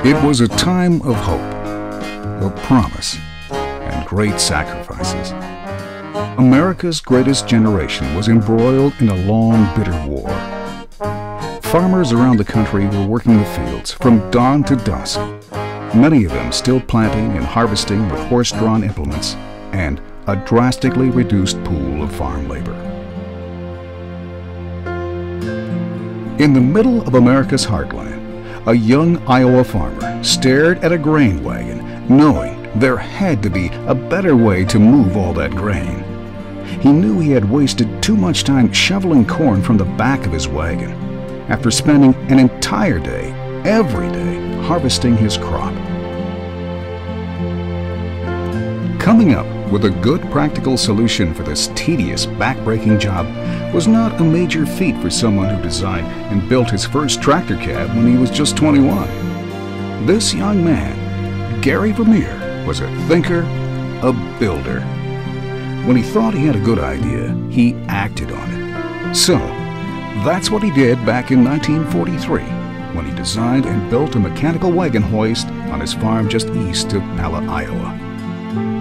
It was a time of hope, of promise, and great sacrifices. America's greatest generation was embroiled in a long, bitter war. Farmers around the country were working the fields from dawn to dusk, many of them still planting and harvesting with horse-drawn implements and a drastically reduced pool of farm labor. In the middle of America's heartland, a young Iowa farmer stared at a grain wagon, knowing there had to be a better way to move all that grain. He knew he had wasted too much time shoveling corn from the back of his wagon, after spending an entire day, every day, harvesting his crop. Coming up with a good practical solution for this tedious, back-breaking job was not a major feat for someone who designed and built his first tractor cab when he was just 21. This young man, Gary Vermeer, was a thinker, a builder. When he thought he had a good idea, he acted on it. So, that's what he did back in 1943, when he designed and built a mechanical wagon hoist on his farm just east of Pella, Iowa.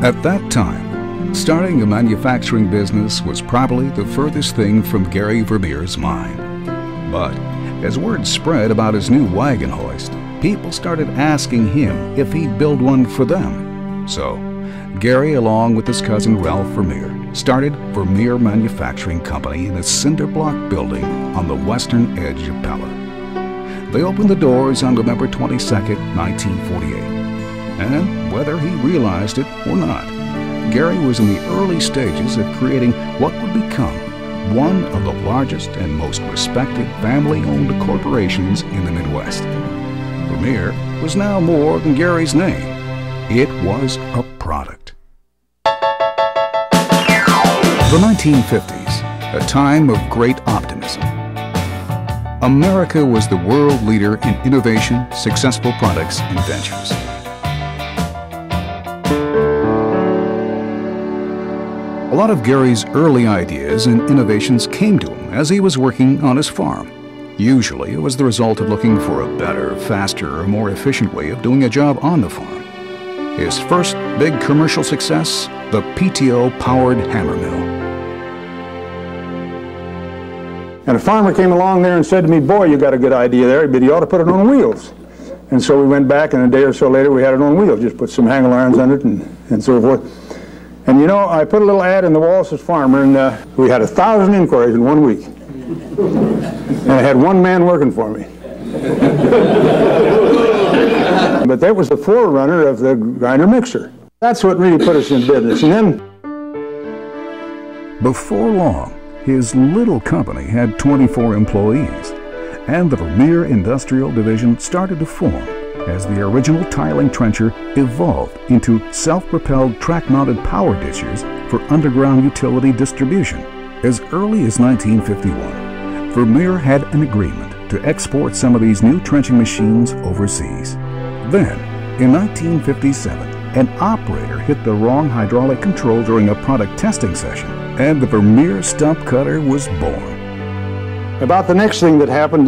At that time, starting a manufacturing business was probably the furthest thing from Gary Vermeer's mind. But as word spread about his new wagon hoist, people started asking him if he'd build one for them. So, Gary, along with his cousin Ralph Vermeer, started Vermeer Manufacturing Company in a cinder block building on the western edge of Pella. They opened the doors on November 22, 1948. And whether he realized it or not, Gary was in the early stages of creating what would become one of the largest and most respected family-owned corporations in the Midwest. Vermeer was now more than Gary's name. It was a product. The 1950s, a time of great optimism. America was the world leader in innovation, successful products, and ventures. A lot of Gary's early ideas and innovations came to him as he was working on his farm. Usually it was the result of looking for a better, faster, or more efficient way of doing a job on the farm. His first big commercial success, the PTO-powered hammer mill. And a farmer came along there and said to me, "Boy, you got a good idea there, but you ought to put it on wheels." And so we went back, and a day or so later we had it on wheels, just put some handle irons on it and so forth. And you know, I put a little ad in the Walsh's Farmer, and we had 1,000 inquiries in 1 week. And I had one man working for me. But that was the forerunner of the grinder mixer. That's what really put us in business. And then, before long, his little company had 24 employees, and the Vermeer Industrial Division started to form as the original tiling trencher evolved into self-propelled track-mounted power ditchers for underground utility distribution. As early as 1951, Vermeer had an agreement to export some of these new trenching machines overseas. Then, in 1957, an operator hit the wrong hydraulic control during a product testing session, and the Vermeer stump cutter was born. about the next thing that happened,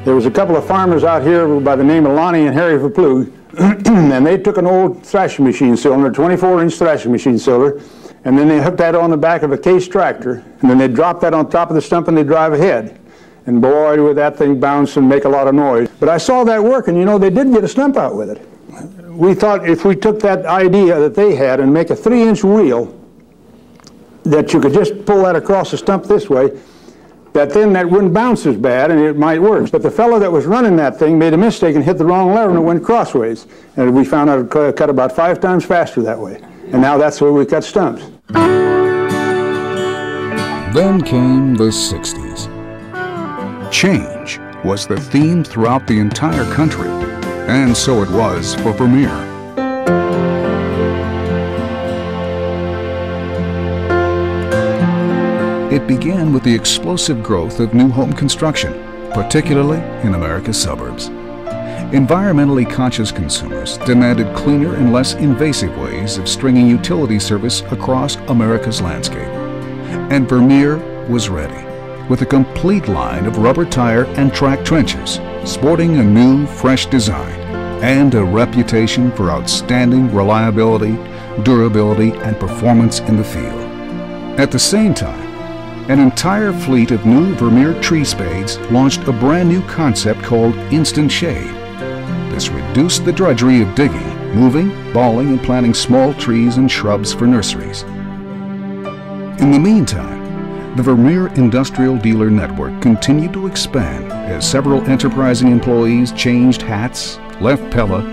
there was a couple of farmers out here by the name of Lonnie and Harry Verplug, and they took an old thrashing machine cylinder, 24-inch thrashing machine cylinder, and then they hooked that on the back of a case tractor, and then they dropped that on top of the stump and they drive ahead. And boy, would that thing bounce and make a lot of noise. But I saw that work, and you know, they did get a stump out with it. We thought if we took that idea that they had and make a 3-inch wheel, that you could just pull that across the stump this way, that then that wouldn't bounce as bad and it might work. But the fellow that was running that thing made a mistake and hit the wrong lever and it went crossways. And we found out it cut about 5 times faster that way. And now that's where we cut stumps. Then came the 60s. Change was the theme throughout the entire country, and so it was for Vermeer. It began with the explosive growth of new home construction, particularly in America's suburbs. Environmentally conscious consumers demanded cleaner and less invasive ways of stringing utility service across America's landscape. And Vermeer was ready, with a complete line of rubber tire and track trenchers, sporting a new, fresh design. and a reputation for outstanding reliability, durability, and performance in the field. At the same time, an entire fleet of new Vermeer tree spades launched a brand new concept called Instant Shade. This reduced the drudgery of digging, moving, balling, and planting small trees and shrubs for nurseries. In the meantime, the Vermeer Industrial Dealer Network continued to expand as several enterprising employees changed hats, left Pella,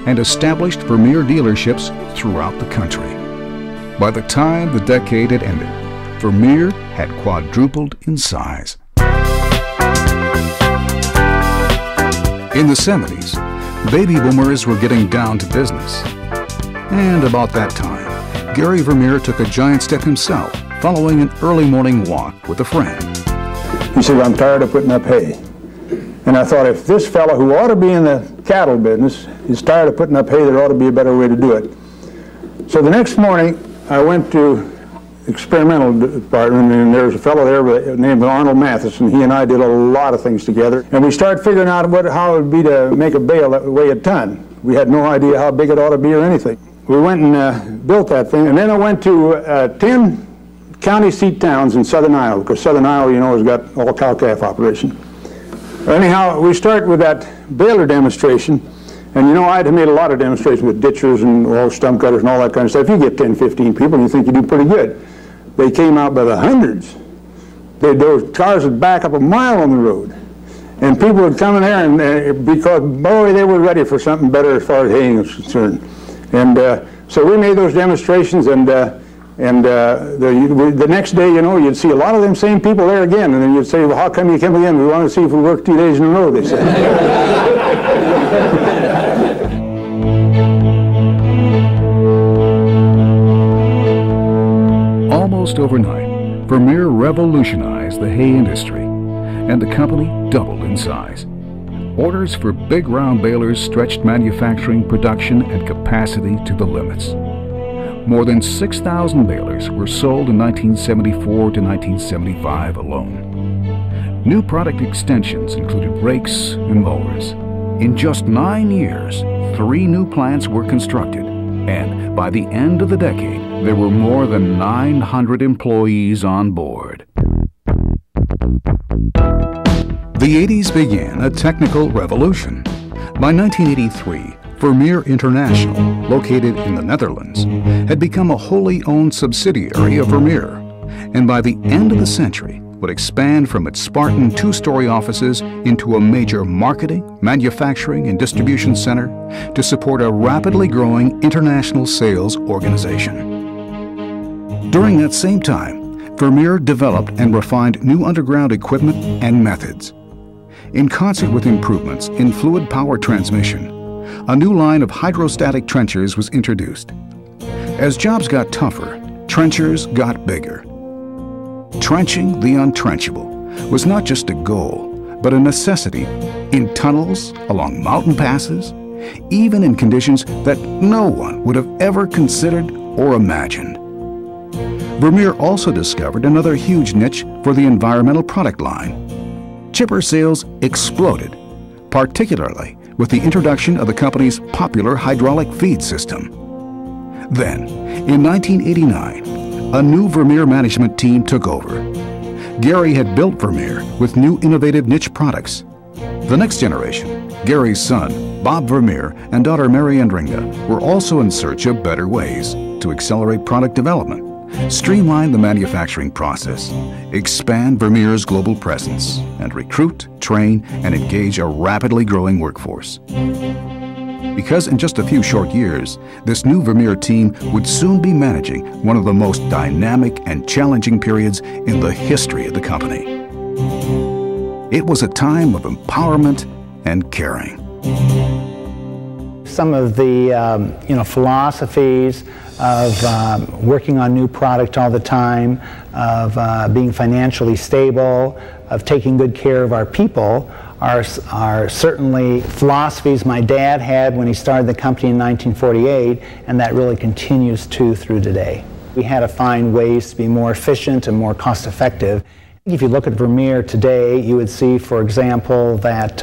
and established Vermeer dealerships throughout the country. By the time the decade had ended, Vermeer had quadrupled in size. In the 70s, baby boomers were getting down to business. And about that time, Gary Vermeer took a giant step himself, following an early morning walk with a friend. He said, "I'm tired of putting up hay." And I thought, if this fellow who ought to be in the cattle business is tired of putting up hay, there ought to be a better way to do it. So the next morning, I went to experimental department, and there was a fellow there named Arnold Matheson. He and I did a lot of things together, and we started figuring out how it would be to make a bale that would weigh a ton. We had no idea how big it ought to be or anything. We went and built that thing, and then I went to 10 county seat towns in southern Iowa, because southern Iowa, you know, has got all cow-calf operation. Anyhow, we start with that baler demonstration, and you know, I had made a lot of demonstrations with ditchers and stump cutters and all that kind of stuff. You get 10, 15 people, and you think you do pretty good. They came out by the hundreds. Those cars would back up a mile on the road, and people would come in there, and because, boy, they were ready for something better as far as haying was concerned. And so we made those demonstrations, and the next day, you know, you'd see a lot of them same people there again, and then you'd say, "Well, how come you come again?" "We want to see if we work 2 days in a row," they said. Almost overnight, Vermeer revolutionized the hay industry, and the company doubled in size. Orders for big round balers stretched manufacturing production and capacity to the limits. More than 6,000 balers were sold in 1974 to 1975 alone. New product extensions included rakes and mowers. In just 9 years, 3 new plants were constructed, and by the end of the decade, there were more than 900 employees on board. The 80s began a technical revolution. By 1983, Vermeer International, located in the Netherlands, had become a wholly owned subsidiary of Vermeer, and by the end of the century would expand from its Spartan 2-story offices into a major marketing, manufacturing, and distribution center to support a rapidly growing international sales organization. During that same time, Vermeer developed and refined new underground equipment and methods. In concert with improvements in fluid power transmission, a new line of hydrostatic trenchers was introduced. As jobs got tougher, trenchers got bigger. Trenching the untrenchable was not just a goal, but a necessity in tunnels, along mountain passes, even in conditions that no one would have ever considered or imagined. Vermeer also discovered another huge niche for the environmental product line. Chipper sales exploded, particularly with the introduction of the company's popular hydraulic feed system. Then, in 1989, a new Vermeer management team took over. Gary had built Vermeer with new innovative niche products. The next generation, Gary's son, Bob Vermeer, and daughter Mary Endringa, were also in search of better ways to accelerate product development, streamline the manufacturing process, expand Vermeer's global presence, and recruit, train, and engage a rapidly growing workforce. Because in just a few short years, this new Vermeer team would soon be managing one of the most dynamic and challenging periods in the history of the company. It was a time of empowerment and caring. Some of the philosophies of working on new product all the time, of being financially stable, of taking good care of our people are certainly philosophies my dad had when he started the company in 1948, and that really continues through today. We had to find ways to be more efficient and more cost effective, If you look at Vermeer today, you would see, for example, that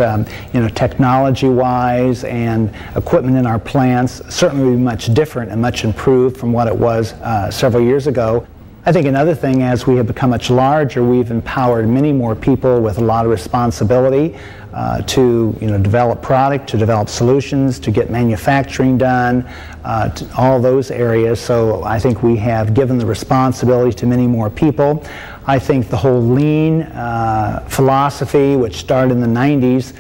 technology-wise and equipment in our plants certainly would be much different and much improved from what it was several years ago. I think another thing, as we have become much larger, we've empowered many more people with a lot of responsibility to develop product, to develop solutions, to get manufacturing done, to all those areas. So I think we have given the responsibility to many more people. I think the whole lean philosophy, which started in the 90s,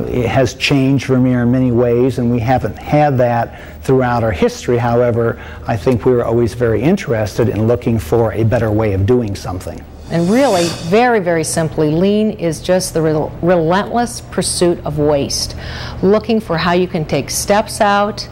it has changed Vermeer in many ways, and we haven't had that throughout our history. However, I think we were always very interested in looking for a better way of doing something. And really, very, very simply, lean is just the relentless pursuit of waste, looking for how you can take steps out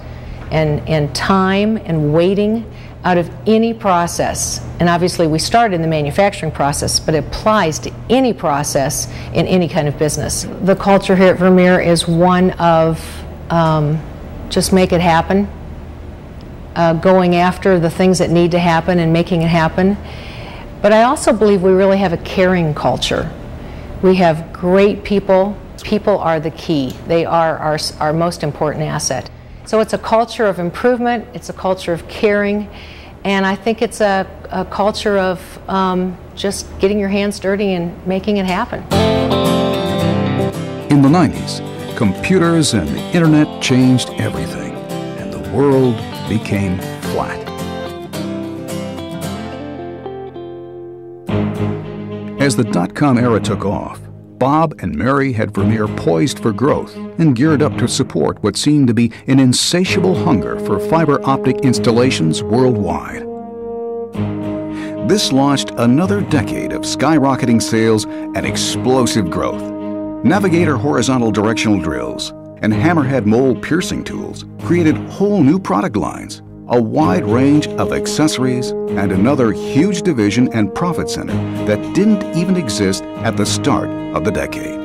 and time and waiting out of any process. And obviously we started in the manufacturing process, but it applies to any process in any kind of business. The culture here at Vermeer is one of just make it happen, going after the things that need to happen and making it happen. But I also believe we really have a caring culture. We have great people. People are the key. They are our most important asset. So it's a culture of improvement, it's a culture of caring, and I think it's a culture of just getting your hands dirty and making it happen. In the 90s, computers and the internet changed everything, and the world became flat. As the dot-com era took off, Bob and Mary had Vermeer poised for growth and geared up to support what seemed to be an insatiable hunger for fiber optic installations worldwide. This launched another decade of skyrocketing sales and explosive growth. Navigator horizontal directional drills and hammerhead mole piercing tools created whole new product lines, a wide range of accessories, and another huge division and profit center that didn't even exist at the start of the decade.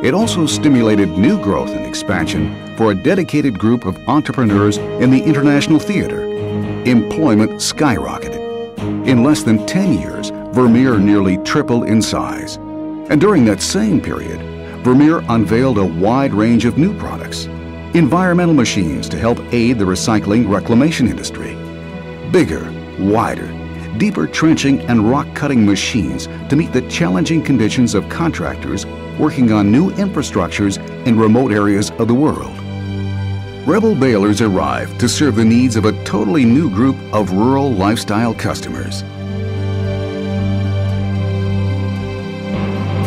It also stimulated new growth and expansion for a dedicated group of entrepreneurs in the international theater. Employment skyrocketed. In less than 10 years, Vermeer nearly tripled in size. And during that same period, Vermeer unveiled a wide range of new products. Environmental machines to help aid the recycling reclamation industry. Bigger, wider, deeper trenching and rock cutting machines to meet the challenging conditions of contractors working on new infrastructures in remote areas of the world. Rebel balers arrived to serve the needs of a totally new group of rural lifestyle customers.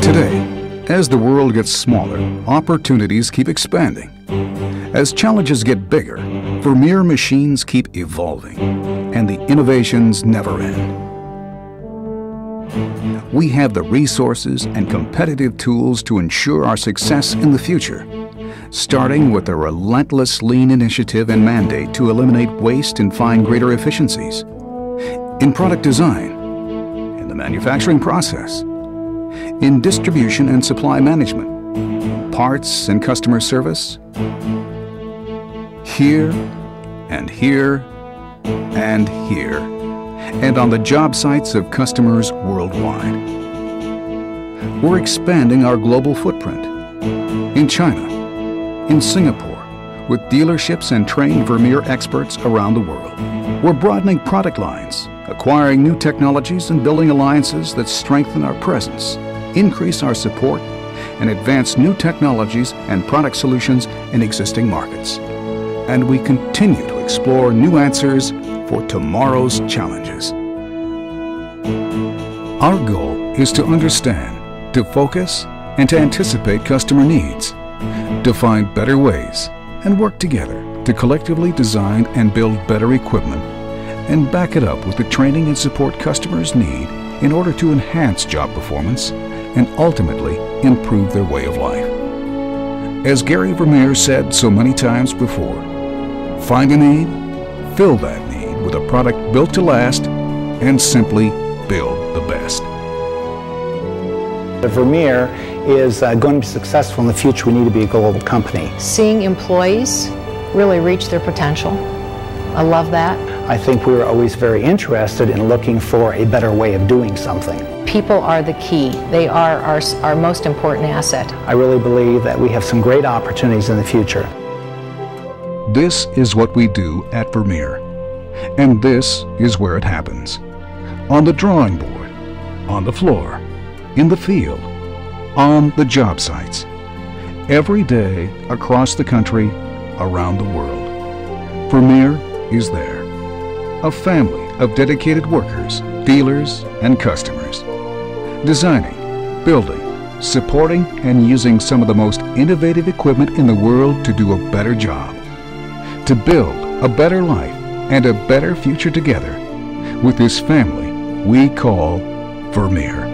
Today, as the world gets smaller, opportunities keep expanding. As challenges get bigger, Vermeer machines keep evolving, and the innovations never end. We have the resources and competitive tools to ensure our success in the future, starting with a relentless lean initiative and mandate to eliminate waste and find greater efficiencies, in product design, in the manufacturing process, in distribution and supply management, parts and customer service, here and here and here, and on the job sites of customers worldwide. We're expanding our global footprint in China, in Singapore, with dealerships and trained Vermeer experts around the world. We're broadening product lines, acquiring new technologies, and building alliances that strengthen our presence, increase our support, and advance new technologies and product solutions in existing markets. And we continue to explore new answers for tomorrow's challenges. Our goal is to understand, to focus, and to anticipate customer needs, to find better ways, and work together to collectively design and build better equipment, and back it up with the training and support customers need in order to enhance job performance and ultimately improve their way of life. As Gary Vermeer said so many times before, find a need, fill that need with a product built to last, and simply build the best. Vermeer is going to be successful in the future. We need to be a global company. Seeing employees really reach their potential, I love that. I think we were always very interested in looking for a better way of doing something. people are the key. They are our most important asset. I really believe that we have some great opportunities in the future. This is what we do at Vermeer, and this is where it happens. On the drawing board, on the floor, in the field, on the job sites, every day across the country, around the world. Vermeer is there, a family of dedicated workers, dealers, and customers, designing, building, supporting, and using some of the most innovative equipment in the world to do a better job, to build a better life and a better future together with this family we call Vermeer.